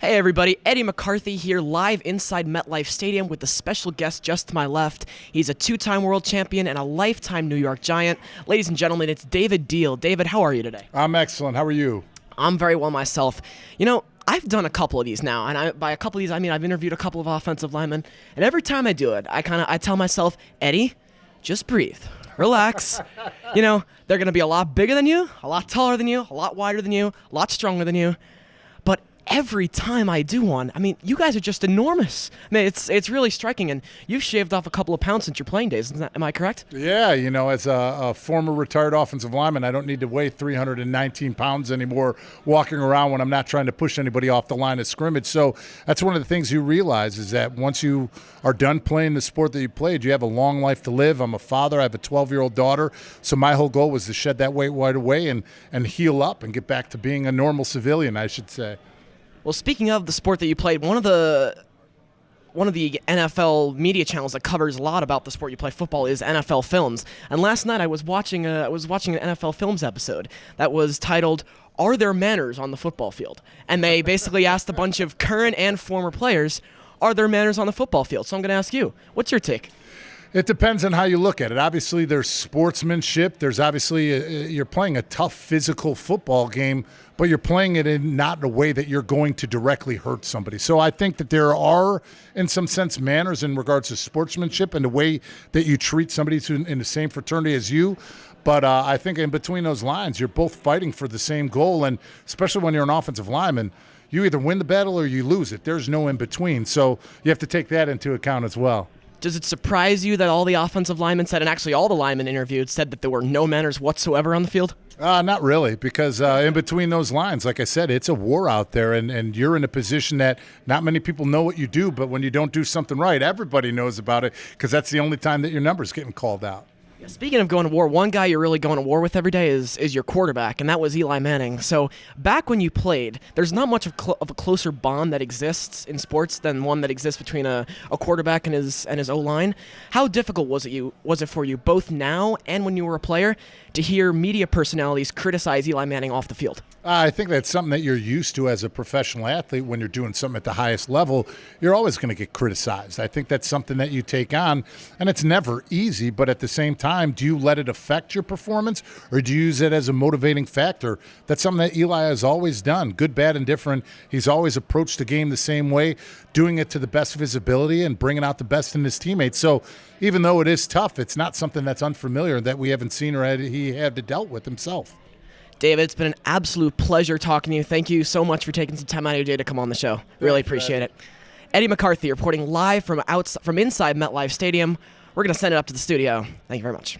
Hey everybody, Eddie McCarthy here live inside Metlife Stadium with a special guest just to my left. He's a two-time world champion and a lifetime New York Giant. Ladies and gentlemen, it's David Deal. David, how are you today? I'm excellent. How are you? I'm very well myself. You know, I've done a couple of these now, and by a couple of these, I mean I've interviewed a couple of offensive linemen, and every time I do it, I tell myself, Eddie, just breathe. Relax. You know, they're going to be a lot bigger than you, a lot taller than you, a lot wider than you, a lot stronger than you. But every time I do one, I mean, you guys are just enormous. I mean, it's really striking, and you've shaved off a couple of pounds since your playing days. Am I correct? Yeah, you know, as a former retired offensive lineman, I don't need to weigh 319 pounds anymore walking around when I'm not trying to push anybody off the line of scrimmage. So that's one of the things you realize is that once you are done playing the sport that you played, you have a long life to live. I'm a father. I have a 12-year-old daughter. So my whole goal was to shed that weight right away and heal up and get back to being a normal civilian, I should say. Well, speaking of the sport that you played, one of the NFL media channels that covers a lot about the sport you play, football, is NFL Films. And last night I was watching an NFL Films episode that was titled "Are There Manners on the Football Field?" And they basically asked a bunch of current and former players, "Are there manners on the football field?" So I'm going to ask you, what's your take? It depends on how you look at it. Obviously, there's sportsmanship. There's obviously you're playing a tough physical football game, but you're playing it in not in a way that you're going to directly hurt somebody. So I think that there are, in some sense, manners in regards to sportsmanship and the way that you treat somebody in the same fraternity as you. But I think in between those lines, you're both fighting for the same goal, and especially when you're an offensive lineman, you either win the battle or you lose it. There's no in between. So you have to take that into account as well. Does it surprise you that all the offensive linemen said, and actually all the linemen interviewed said, that there were no manners whatsoever on the field? Not really, because in between those lines, like I said, it's a war out there, and you're in a position that not many people know what you do, but when you don't do something right, everybody knows about it because that's the only time that your number's getting called out. Speaking of going to war, one guy you're really going to war with every day is your quarterback, and that was Eli Manning. So back when you played, there's not much of a closer bond that exists in sports than one that exists between a quarterback and his O-line. How difficult was it for you, both now and when you were a player, to hear media personalities criticize Eli Manning off the field? I think that's something that you're used to as a professional athlete. When you're doing something at the highest level, you're always going to get criticized. I think that's something that you take on, and it's never easy, but at the same time, do you let it affect your performance, or do you use it as a motivating factor? That's something that Eli has always done, good, bad, and different. He's always approached the game the same way, doing it to the best of his ability and bringing out the best in his teammates. So even though it is tough, it's not something that's unfamiliar that we haven't seen or he had to dealt with himself. David, it's been an absolute pleasure talking to you. Thank you so much for taking some time out of your day to come on the show. Really appreciate it. Eddie McCarthy reporting live from inside MetLife Stadium. We're going to send it up to the studio. Thank you very much.